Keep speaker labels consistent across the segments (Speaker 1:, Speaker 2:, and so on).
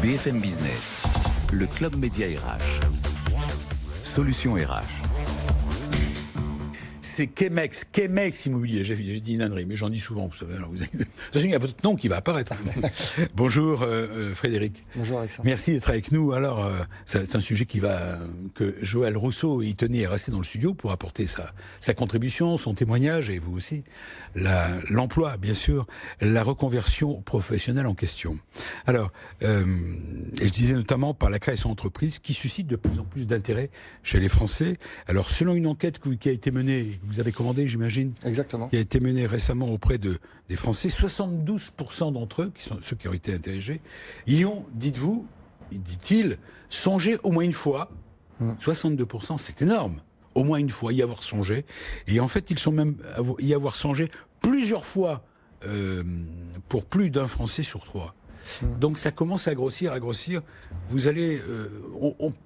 Speaker 1: BFM Business, le Club Média RH. Solutions RH.
Speaker 2: C'est Chemex Immobilier. J'ai dit une ânerie, mais j'en dis souvent. Vous savez, alors il y a votre nom qui va apparaître. Bonjour Frédéric.
Speaker 3: Bonjour Alexandre.
Speaker 2: Merci d'être avec nous. Alors, c'est un sujet que Joël Rousseau y tenait à rester dans le studio pour apporter sa contribution, son témoignage, et vous aussi. L'emploi, bien sûr, la reconversion professionnelle en question. Alors, et je disais notamment par la création d'entreprises qui suscite de plus en plus d'intérêt chez les Français. Alors, selon une enquête qui a été menée, que vous avez commandée, j'imagine.
Speaker 3: Exactement.
Speaker 2: Qui a été menée récemment auprès des Français, 72% d'entre eux, qui sont ceux qui ont été interrogés, y ont, dit-il, songé au moins une fois. 62%, c'est énorme. Au moins une fois, y avoir songé. Et en fait, ils sont même y avoir songé plusieurs fois pour plus d'un Français sur 3. Donc ça commence à grossir. Vous allez,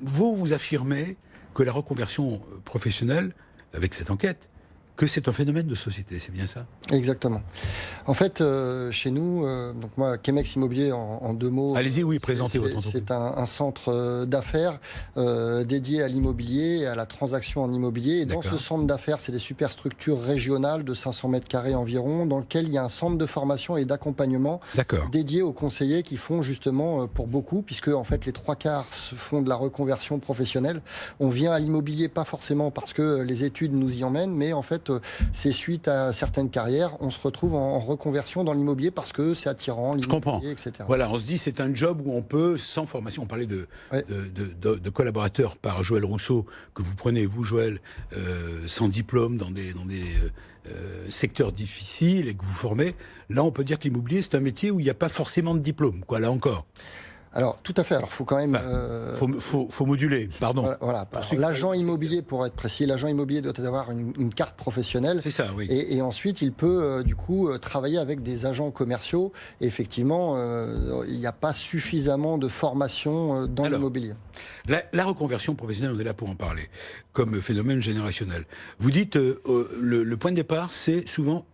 Speaker 2: vous affirmez que la reconversion professionnelle, avec cette enquête, que c'est un phénomène de société, c'est bien ça?
Speaker 3: Exactement. En fait, chez nous, donc moi, Chemex Immobilier, en deux mots.
Speaker 2: Allez-y, oui, présentez votre entreprise.
Speaker 3: C'est un centre d'affaires dédié à l'immobilier et à la transaction en immobilier. Et dans ce centre d'affaires, c'est des superstructures régionales de 500 mètres carrés environ, dans lequel il y a un centre de formation et d'accompagnement dédié aux conseillers qui font justement pour beaucoup, puisque en fait les 3/4 font de la reconversion professionnelle. On vient à l'immobilier pas forcément parce que les études nous y emmènent, mais en fait c'est suite à certaines carrières, on se retrouve en reconversion dans l'immobilier parce que c'est attirant, l'immobilier, etc.
Speaker 2: Voilà, on se dit c'est un job où on peut, sans formation, on parlait de collaborateurs par Joël Rousseau, que vous prenez, vous Joël, sans diplôme, dans des secteurs difficiles et que vous formez. Là, on peut dire que l'immobilier, c'est un métier où il n'y a pas forcément de diplôme, quoi, là encore.
Speaker 3: Alors, tout à fait. Alors, faut quand même...
Speaker 2: faut moduler, pardon.
Speaker 3: Voilà. L'agent immobilier, pour être précis, l'agent immobilier doit avoir une carte professionnelle.
Speaker 2: C'est ça, oui.
Speaker 3: Et ensuite, il peut, travailler avec des agents commerciaux. Et effectivement, il n'y a pas suffisamment de formation dans l'immobilier.
Speaker 2: La reconversion professionnelle, on est là pour en parler, comme phénomène générationnel. Vous dites, le point de départ, c'est souvent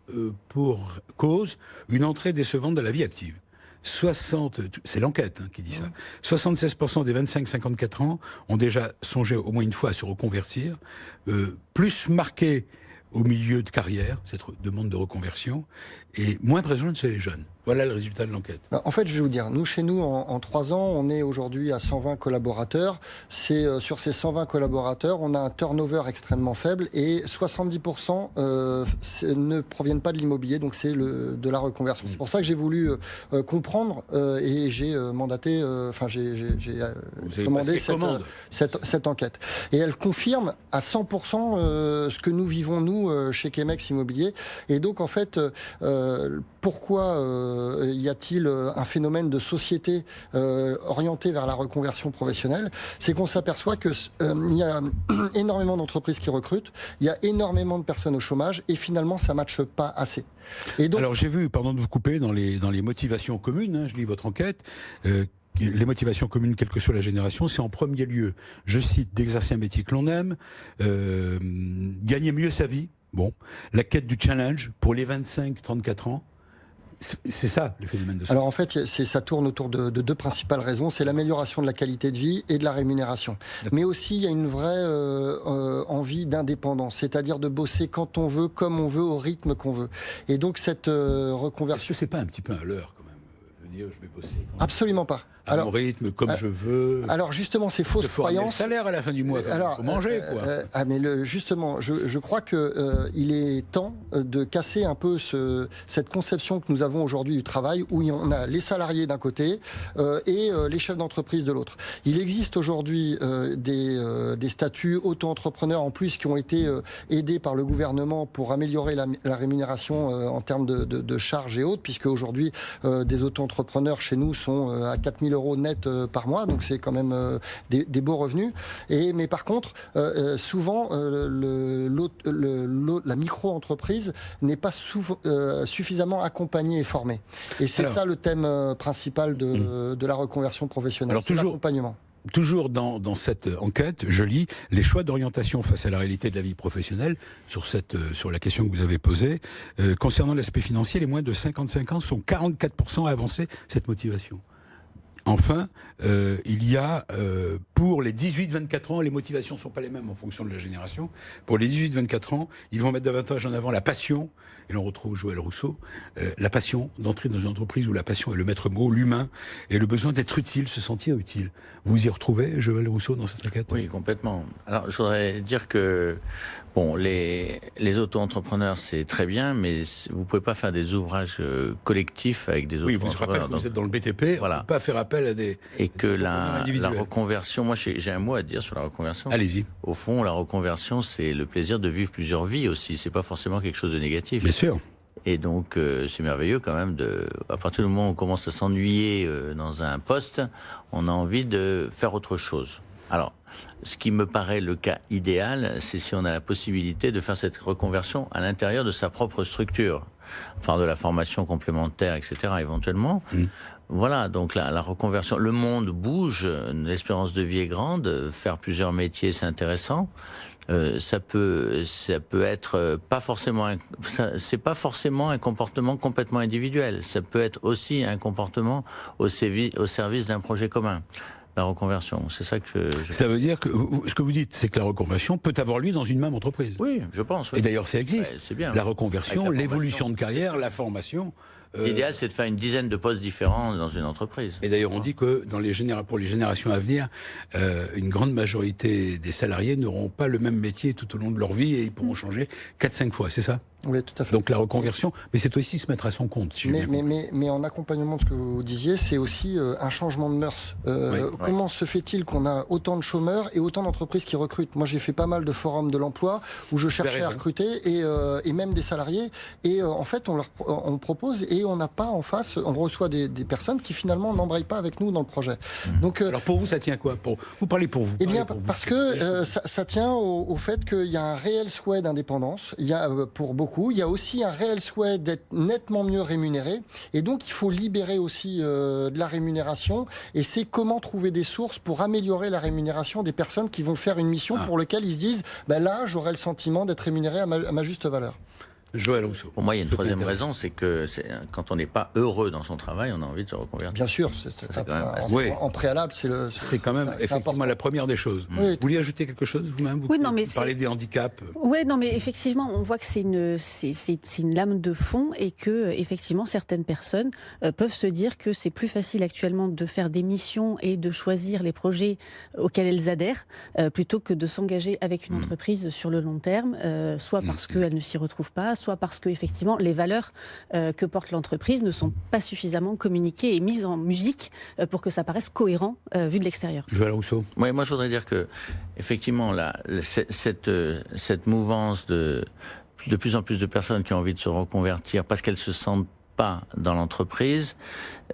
Speaker 2: pour cause une entrée décevante dans la vie active. C'est l'enquête qui dit ça. 76% des 25-54 ans ont déjà songé au moins une fois à se reconvertir, plus marqué au milieu de carrière, cette demande de reconversion, et moins présente chez les jeunes. Voilà le résultat de l'enquête.
Speaker 3: En fait, je vais vous dire, chez nous, en 3 ans, on est aujourd'hui à 120 collaborateurs. Sur ces 120 collaborateurs, on a un turnover extrêmement faible et 70% ne proviennent pas de l'immobilier, donc c'est de la reconversion. C'est pour ça que j'ai voulu comprendre et j'ai mandaté, j'ai commandé cette enquête. Et elle confirme à 100% ce que nous vivons, nous, chez Chemex Immobilier. Et donc, en fait, pourquoi y a-t-il un phénomène de société orienté vers la reconversion professionnelle? C'est qu'on s'aperçoit que il y a énormément d'entreprises qui recrutent, il y a énormément de personnes au chômage, et finalement, ça ne matche pas assez. Et donc,
Speaker 2: alors j'ai vu, pardon de vous couper, dans les motivations communes, je lis votre enquête, les motivations communes, quelle que soit la génération, c'est en premier lieu, je cite, d'exercer un métier que l'on aime, gagner mieux sa vie, la quête du challenge pour les 25-34 ans. C'est ça, le phénomène de société.
Speaker 3: Alors en fait, ça tourne autour de deux principales raisons. C'est l'amélioration de la qualité de vie et de la rémunération. Mais aussi, il y a une vraie envie d'indépendance, c'est-à-dire de bosser quand on veut, comme on veut, au rythme qu'on veut. Et donc cette reconversion...
Speaker 2: Est-ce que c'est pas un petit peu un leurre, quand même, de dire je vais bosser
Speaker 3: Absolument pas.
Speaker 2: À mon rythme, comme je veux.
Speaker 3: Alors justement, ces fausses croyances.
Speaker 2: Il faut salaire à la fin du mois. Il faut manger, quoi.
Speaker 3: Mais justement, je crois que il est temps de casser un peu cette conception que nous avons aujourd'hui du travail, où on a les salariés d'un côté et les chefs d'entreprise de l'autre. Il existe aujourd'hui des statuts auto-entrepreneurs en plus qui ont été aidés par le gouvernement pour améliorer la rémunération en termes de charges et autres, puisque aujourd'hui des auto-entrepreneurs chez nous sont à 4 000 € net par mois, donc c'est quand même des beaux revenus. Mais par contre, souvent, la micro-entreprise n'est pas suffisamment accompagnée et formée. Et c'est ça le thème principal de la reconversion professionnelle, c'est l'accompagnement.
Speaker 2: Toujours dans cette enquête, je lis les choix d'orientation face à la réalité de la vie professionnelle sur la question que vous avez posée. Concernant l'aspect financier, les moins de 55 ans sont 44% à avancer cette motivation. Enfin, il y a pour les 18-24 ans, les motivations ne sont pas les mêmes en fonction de la génération. Pour les 18-24 ans, ils vont mettre davantage en avant la passion, et l'on retrouve Joël Rousseau, la passion d'entrer dans une entreprise où la passion est le maître mot, l'humain, et le besoin d'être utile, se sentir utile. Vous y retrouvez, Joël Rousseau, dans cette requête?
Speaker 4: Oui, complètement. Alors, je voudrais dire que bon, les auto-entrepreneurs, c'est très bien, mais vous ne pouvez pas faire des ouvrages collectifs avec des
Speaker 2: Oui,
Speaker 4: auto-entrepreneurs.
Speaker 2: vous rappelez que vous êtes dans le BTP,
Speaker 4: voilà.
Speaker 2: On ne peut pas faire appel à des...
Speaker 4: Et que la reconversion, moi j'ai un mot à dire sur la reconversion.
Speaker 2: Allez-y.
Speaker 4: Au fond, la reconversion, c'est le plaisir de vivre plusieurs vies aussi, c'est pas forcément quelque chose de négatif.
Speaker 2: Bien sûr.
Speaker 4: Et donc, c'est merveilleux quand même à partir du moment où on commence à s'ennuyer dans un poste, on a envie de faire autre chose. Alors, ce qui me paraît le cas idéal, c'est si on a la possibilité de faire cette reconversion à l'intérieur de sa propre structure, enfin de la formation complémentaire, etc. éventuellement. Voilà, donc la reconversion, le monde bouge, l'espérance de vie est grande, faire plusieurs métiers, c'est intéressant. Ça peut être pas forcément, c'est pas forcément un comportement complètement individuel. Ça peut être aussi un comportement au service d'un projet commun. La reconversion, c'est ça que...
Speaker 2: Ça veut dire que ce que vous dites, c'est que la reconversion peut avoir lieu dans une même entreprise.
Speaker 4: Oui, je pense. Oui.
Speaker 2: Et d'ailleurs, ça existe.
Speaker 4: Ouais, c'est bien.
Speaker 2: La reconversion, l'évolution de carrière, la formation...
Speaker 4: L'idéal, c'est de faire une dizaine de postes différents dans une entreprise.
Speaker 2: Et d'ailleurs, on dit que pour les générations à venir, une grande majorité des salariés n'auront pas le même métier tout au long de leur vie et ils pourront changer 4-5 fois, c'est ça?
Speaker 3: Oui, tout à fait.
Speaker 2: Donc la reconversion, mais c'est aussi se mettre à son compte. Si
Speaker 3: mais en accompagnement de ce que vous disiez, c'est aussi un changement de mœurs. Comment se fait-il qu'on a autant de chômeurs et autant d'entreprises qui recrutent? Moi, j'ai fait pas mal de forums de l'emploi où je cherchais à recruter et même des salariés. Et en fait, on propose et on n'a pas en face, on reçoit des personnes qui finalement n'embrayent pas avec nous dans le projet. Donc,
Speaker 2: alors pour vous, ça tient quoi? Vous parlez pour vous.
Speaker 3: Eh bien, parce que ça tient au fait qu'il y a un réel souhait d'indépendance. Il y a pour beaucoup. Il y a aussi un réel souhait d'être nettement mieux rémunéré. Et donc, il faut libérer aussi de la rémunération. Et c'est comment trouver des sources pour améliorer la rémunération des personnes qui vont faire une mission pour laquelle ils se disent là, j'aurai le sentiment d'être rémunéré à ma juste valeur.
Speaker 2: Joël Rousseau.
Speaker 4: Pour moi, il y a une troisième raison, c'est que quand on n'est pas heureux dans son travail, on a envie de se reconvertir.
Speaker 3: Bien sûr, en préalable, c'est
Speaker 2: quand même effectivement la première des choses. Oui, vous vouliez ajouter quelque chose vous-même? Vous parlez des handicaps.
Speaker 5: Oui, non, mais effectivement, on voit que c'est une lame de fond et que effectivement certaines personnes peuvent se dire que c'est plus facile actuellement de faire des missions et de choisir les projets auxquels elles adhèrent plutôt que de s'engager avec une entreprise sur le long terme, soit parce qu'elles ne s'y retrouvent pas, soit parce que effectivement les valeurs que porte l'entreprise ne sont pas suffisamment communiquées et mises en musique pour que ça paraisse cohérent vu de l'extérieur.
Speaker 2: Joël Rousseau.
Speaker 4: Oui, moi je voudrais dire que effectivement cette mouvance de plus en plus de personnes qui ont envie de se reconvertir parce qu'elles se sentent pas dans l'entreprise,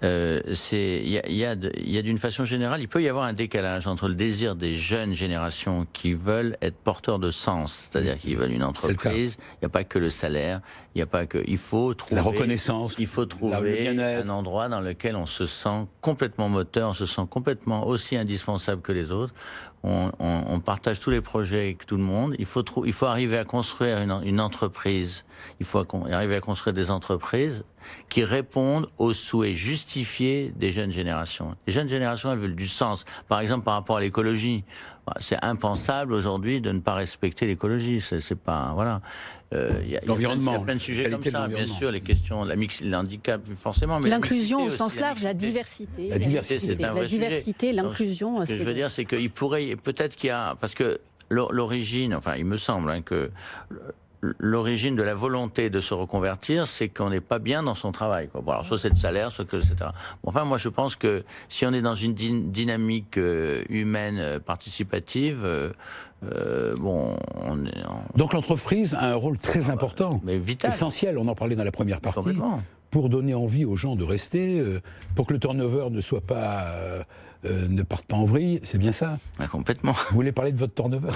Speaker 4: il y a d'une façon générale, il peut y avoir un décalage entre le désir des jeunes générations qui veulent être porteurs de sens, c'est-à-dire qu'ils veulent une entreprise. Il n'y a pas que le salaire, il n'y a pas que, il faut trouver
Speaker 2: la reconnaissance,
Speaker 4: il faut trouver un endroit dans lequel on se sent complètement moteur, on se sent complètement aussi indispensable que les autres. On partage tous les projets avec tout le monde. Il faut arriver à construire une entreprise. Il faut arriver à construire des entreprises qui répondent aux souhaits justifiés des jeunes générations. Les jeunes générations, elles veulent du sens. Par exemple, par rapport à l'écologie, c'est impensable aujourd'hui de ne pas respecter l'écologie. C'est pas voilà.
Speaker 2: L'environnement,
Speaker 4: il y a plein de sujets comme ça, bien sûr, les questions, l'handicap, forcément, mais
Speaker 5: l'inclusion au sens large, la diversité.
Speaker 4: La diversité, c'est un vrai
Speaker 5: sujet. L'inclusion.
Speaker 4: Ce que je veux dire, c'est qu'il pourrait, peut-être qu'il y a, parce que l'origine, enfin, il me semble que l'origine de la volonté de se reconvertir, c'est qu'on n'est pas bien dans son travail, quoi. Bon, alors, soit c'est le salaire, soit que, etc. Bon, enfin, moi, je pense que si on est dans une dynamique humaine participative,
Speaker 2: donc l'entreprise a un rôle très important,
Speaker 4: mais vital,
Speaker 2: essentiel. On en parlait dans la première partie.
Speaker 4: Complètement.
Speaker 2: Pour donner envie aux gens de rester, pour que le turnover ne soit pas ne partent pas en vrille, c'est bien ça?
Speaker 4: Complètement.
Speaker 2: Vous voulez parler de votre turnover?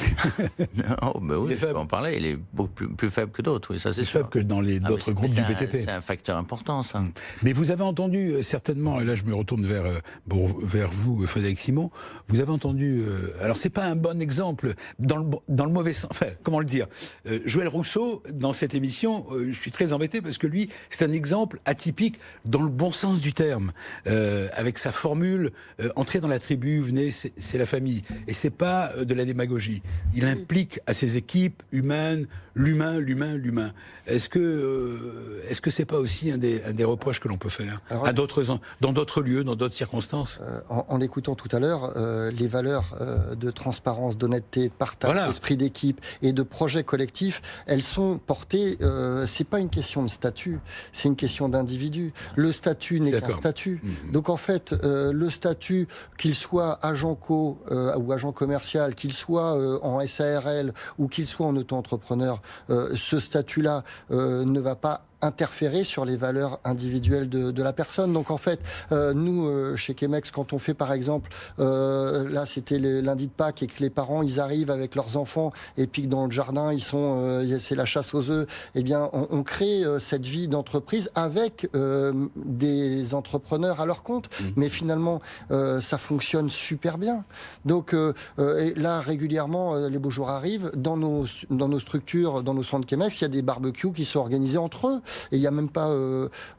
Speaker 4: Non, ben oui, je peux en parler. Il est beaucoup plus faible que d'autres, oui, ça c'est sûr.
Speaker 2: Plus faible que dans les d'autres groupes du BTP.
Speaker 4: C'est un facteur important, ça.
Speaker 2: Mais vous avez entendu certainement, et là je me retourne vers vous, Frédéric Simon, vous avez entendu, alors c'est pas un bon exemple, dans le mauvais sens, enfin, comment le dire, Joël Rousseau, dans cette émission, je suis très embêté parce que lui, c'est un exemple atypique dans le bon sens du terme, avec sa formule, entrez dans la tribu, venez, c'est la famille. Et c'est pas de la démagogie. Il implique à ses équipes humaines, l'humain. Est-ce que c'est pas aussi un des reproches que l'on peut faire à dans d'autres lieux, dans d'autres circonstances?
Speaker 3: En l'écoutant tout à l'heure, les valeurs de transparence, d'honnêteté, de partage, d'esprit d'équipe et de projet collectif, elles sont portées. C'est pas une question de statut, c'est une question d'individu. Le statut n'est qu'un statut. Donc en fait, le statut, qu'il soit agent co ou agent commercial, qu'il soit en SARL ou qu'il soit en auto-entrepreneur, ce statut-là ne va pas interférer sur les valeurs individuelles de la personne. Donc en fait, nous, chez Chemex, quand on fait par exemple, là c'était le lundi de Pâques et que les parents, ils arrivent avec leurs enfants et puis que dans le jardin, c'est la chasse aux œufs, eh bien on crée cette vie d'entreprise avec des entrepreneurs à leur compte. Mais finalement, ça fonctionne super bien. Donc et là, régulièrement, les beaux jours arrivent. Dans nos structures, dans nos centres Chemex, il y a des barbecues qui sont organisés entre eux. Et il n'y a même pas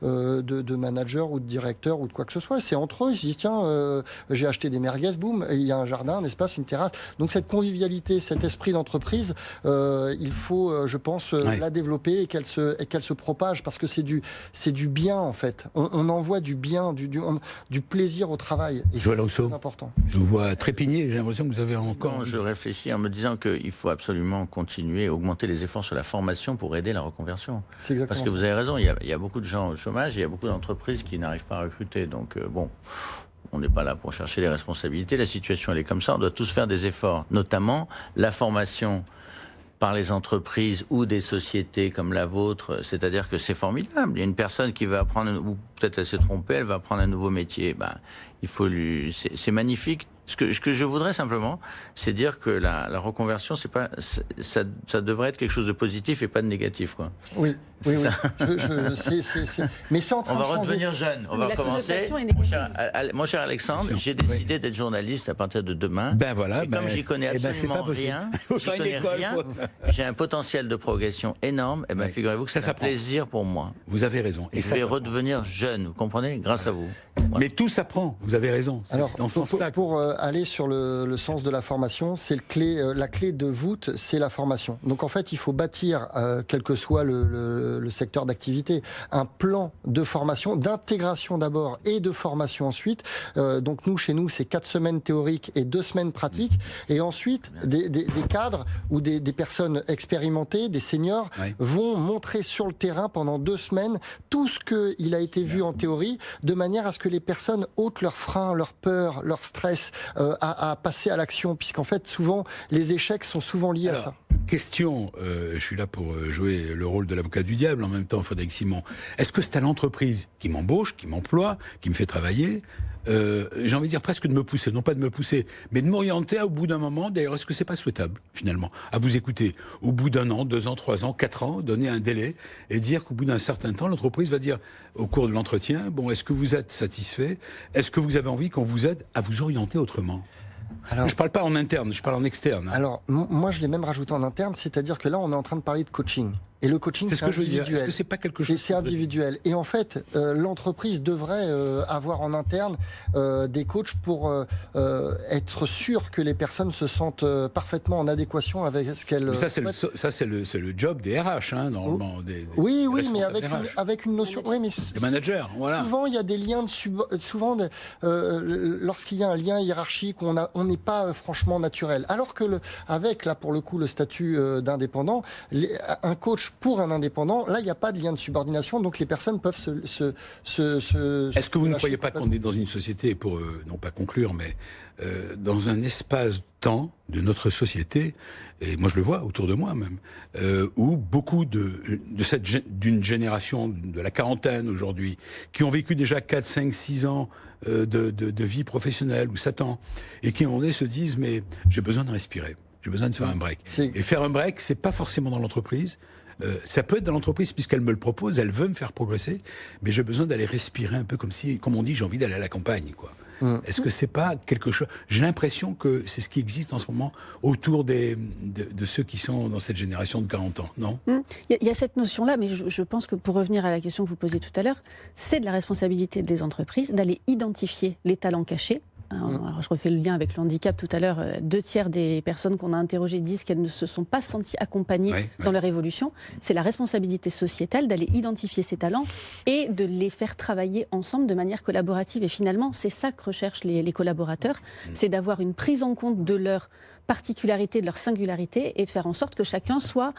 Speaker 3: de manager ou de directeur ou de quoi que ce soit. C'est entre eux. Ils se disent, tiens, j'ai acheté des merguez, boum, et il y a un jardin, un espace, une terrasse. Donc cette convivialité, cet esprit d'entreprise, il faut, je pense, la développer et qu'elle se propage parce que c'est du bien, en fait. On envoie du bien, du plaisir au travail. Et c'est très important.
Speaker 2: Je vous vois trépigner. J'ai l'impression que vous avez encore...
Speaker 4: Non, je réfléchis en me disant qu'il faut absolument continuer à augmenter les efforts sur la formation pour aider la reconversion.
Speaker 3: C'est exactement
Speaker 4: parce que vous avez raison, il y a beaucoup de gens au chômage, il y a beaucoup d'entreprises qui n'arrivent pas à recruter. Donc bon, on n'est pas là pour chercher les responsabilités. La situation, elle est comme ça. On doit tous faire des efforts, notamment la formation par les entreprises ou des sociétés comme la vôtre. C'est-à-dire que c'est formidable. Il y a une personne qui va apprendre, ou peut-être elle s'est trompée, elle va apprendre un nouveau métier. Il faut c'est magnifique. Ce que je voudrais simplement, c'est dire que la reconversion, c'est pas, ça devrait être quelque chose de positif et pas de négatif, quoi.
Speaker 3: Oui. Mais c'est en train
Speaker 4: on va
Speaker 3: de changer.
Speaker 4: Redevenir jeune. On va recommencer. Mon cher Alexandre, j'ai décidé d'être journaliste à partir de demain.
Speaker 2: Voilà.
Speaker 4: Comme j'y connais absolument rien, j'ai un potentiel de progression énorme. Et figurez-vous que c'est un plaisir pour moi.
Speaker 2: Vous avez raison.
Speaker 4: Et je vais redevenir jeune, vous comprenez, grâce à vous.
Speaker 2: Voilà. Mais tout s'apprend. Vous avez raison.
Speaker 3: Alors, pour aller sur le sens de la formation, c'est la clé de voûte, c'est la formation. Donc en fait, il faut bâtir, quel que soit le secteur d'activité, un plan de formation, d'intégration d'abord et de formation ensuite. Donc chez nous, c'est 4 semaines théoriques et 2 semaines pratiques. Et ensuite, des cadres ou des personnes expérimentées, des seniors, vont montrer sur le terrain pendant 2 semaines tout ce qu'il a été vu en théorie, de manière à ce que les personnes ôtent leurs freins, leurs peurs, leur stress, à passer à l'action, puisqu'en fait, souvent, les échecs sont souvent liés à ça.
Speaker 2: Question, je suis là pour jouer le rôle de l'avocat du diable en même temps, Frédéric Simon. Est-ce que c'est à l'entreprise qui m'embauche, qui m'emploie, qui me fait travailler, j'ai envie de dire presque de me pousser, non pas de me pousser, mais de m'orienter au bout d'un moment, d'ailleurs, est-ce que c'est pas souhaitable, finalement, à vous écouter, au bout d'un an, 2 ans, 3 ans, 4 ans, donner un délai, et dire qu'au bout d'un certain temps, l'entreprise va dire, au cours de l'entretien, bon, est-ce que vous êtes satisfait? Est-ce que vous avez envie qu'on vous aide à vous orienter autrement? Alors, je ne parle pas en interne, je parle en externe.
Speaker 3: Alors, moi, je l'ai même rajouté en interne, c'est-à-dire que là, on est en train de parler de coaching. Et le coaching, c'est individuel.
Speaker 2: Est-ce que c'est pas quelque chose?
Speaker 3: C'est individuel. Et en fait, l'entreprise devrait avoir en interne des coachs pour être sûr que les personnes se sentent parfaitement en adéquation avec ce qu'elles.
Speaker 2: Ça, c'est le job des RH, hein, normalement.
Speaker 3: Oui, mais avec une notion. Oui, mais
Speaker 2: des managers, voilà.
Speaker 3: Souvent, il y a des liens lorsqu'il y a un lien hiérarchique, on n'est pas franchement naturel. Alors que pour le coup, le statut d'indépendant, un coach pour un indépendant, là, il n'y a pas de lien de subordination, donc les personnes peuvent
Speaker 2: Est-ce que vous ne croyez pas qu'on est dans une société, pour non pas conclure, mais dans un espace-temps de notre société, et moi je le vois autour de moi même, où beaucoup d'une génération de la quarantaine aujourd'hui, qui ont vécu déjà 4, 5, 6 ans de vie professionnelle ou 7 ans, et qui en se disent mais j'ai besoin de respirer, j'ai besoin de faire un break. Et faire un break, c'est pas forcément dans l'entreprise. Ça peut être dans l'entreprise puisqu'elle me le propose, elle veut me faire progresser, mais j'ai besoin d'aller respirer un peu comme on dit, j'ai envie d'aller à la campagne, quoi. Est-ce que c'est pas quelque chose? J'ai l'impression que c'est ce qui existe en ce moment autour de ceux qui sont dans cette génération de 40 ans, non?
Speaker 5: Il y a cette notion-là, mais je pense que pour revenir à la question que vous posiez tout à l'heure, c'est de la responsabilité des entreprises d'aller identifier les talents cachés. Alors, je refais le lien avec le handicap tout à l'heure. 2/3 des personnes qu'on a interrogées disent qu'elles ne se sont pas senties accompagnées dans leur évolution. C'est la responsabilité sociétale d'aller identifier ces talents et de les faire travailler ensemble de manière collaborative. Et finalement, c'est ça que recherchent les collaborateurs, c'est d'avoir une prise en compte de leur particularité, de leur singularité, et de faire en sorte que chacun soit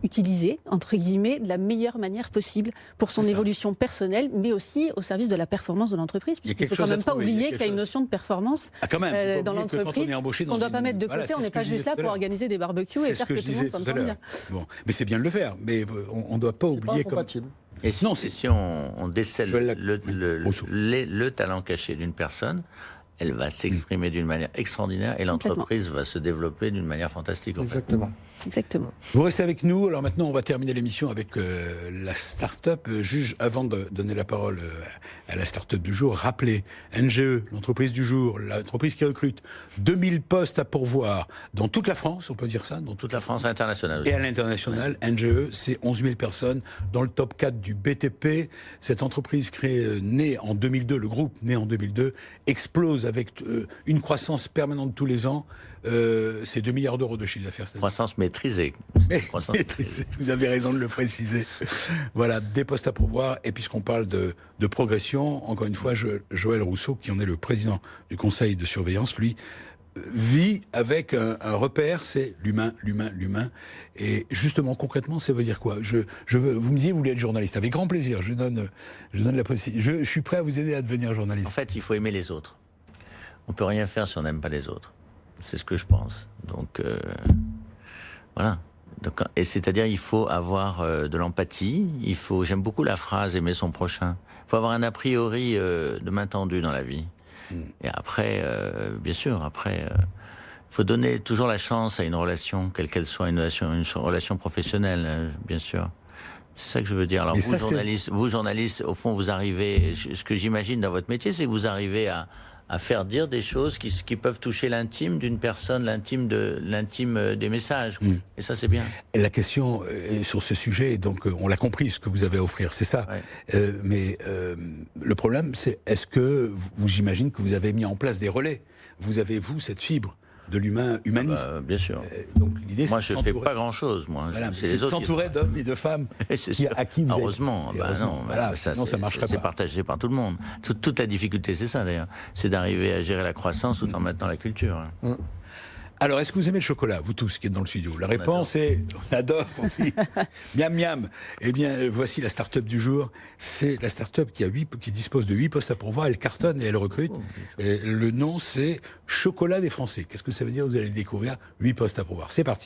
Speaker 5: utilisé, entre guillemets, de la meilleure manière possible pour son évolution personnelle, mais aussi au service de la performance de l'entreprise. Il ne faut quand même pas oublier qu'il y a une notion de performance dans l'entreprise qu'on ne doit pas mettre de côté. On n'est pas juste là pour organiser des barbecues et faire que tout le monde s'entende bien.
Speaker 2: Bon. Mais c'est bien de le faire, mais on ne doit pas oublier...
Speaker 4: Et si on décèle le talent caché d'une personne, elle va s'exprimer d'une manière extraordinaire et l'entreprise va se développer d'une manière fantastique.
Speaker 3: Exactement.
Speaker 5: Exactement.
Speaker 2: Vous restez avec nous. Alors maintenant, on va terminer l'émission avec la start-up. Juge, avant de donner la parole à la start-up du jour, rappelez, NGE, l'entreprise du jour, l'entreprise qui recrute 2000 postes à pourvoir dans toute la France, on peut dire ça? Dans
Speaker 4: toute la France internationale aussi.
Speaker 2: Et à l'international, NGE, c'est 11 000 personnes dans le top 4 du BTP. Cette entreprise née en 2002, le groupe né en 2002, explose avec une croissance permanente tous les ans. C'est 2 milliards d'euros de chiffre d'affaires.
Speaker 4: Croissance maîtrisée.
Speaker 2: Maîtrisée. Vous avez raison de le préciser. Voilà, des postes à pourvoir. Et puisqu'on parle de progression, encore une fois, Joël Rousseau, qui en est le président du conseil de surveillance, lui, vit avec un repère, c'est l'humain. Et justement, concrètement, ça veut dire quoi? Vous me disiez, vous voulez être journaliste. Avec grand plaisir, je donne la possibilité. Je suis prêt à vous aider à devenir journaliste.
Speaker 4: En fait, il faut aimer les autres. On peut rien faire si on n'aime pas les autres. C'est ce que je pense. Donc, voilà. Donc, et c'est-à-dire, il faut avoir de l'empathie. J'aime beaucoup la phrase « aimer son prochain ». Il faut avoir un a priori de main tendue dans la vie. Et après, bien sûr, il faut donner toujours la chance à une relation, quelle qu'elle soit, une relation professionnelle, bien sûr. C'est ça que je veux dire. Alors, vous, journalistes, au fond, vous arrivez... Ce que j'imagine dans votre métier, c'est que vous arrivez à faire dire des choses qui peuvent toucher l'intime d'une personne, l'intime des messages. Et ça, c'est bien.
Speaker 2: Et la question sur ce sujet, donc on l'a compris, ce que vous avez à offrir, c'est ça. Ouais. Mais le problème, c'est est-ce que j'imagine que vous avez mis en place des relais? Vous avez, cette fibre de l'humain humaniste.
Speaker 4: Bien sûr.
Speaker 2: Donc l'idée,
Speaker 4: moi, je ne fais pas grand-chose. Voilà,
Speaker 2: c'est les autres s'entourer d'hommes et de femmes à qui vous
Speaker 4: heureusement. Non, ça marcherait pas. C'est partagé par tout le monde. Toute la difficulté, c'est ça d'ailleurs. C'est d'arriver à gérer la croissance tout en maintenant la culture.
Speaker 2: Alors, est-ce que vous aimez le chocolat, vous tous qui êtes dans le studio? La réponse est on adore. Oui. Miam miam. Eh bien, voici la start-up du jour. C'est la start-up qui dispose de 8 postes à pourvoir. Elle cartonne et elle recrute. Et le nom, c'est Chocolat des Français. Qu'est-ce que ça veut dire? Vous allez le découvrir. 8 postes à pourvoir. C'est parti.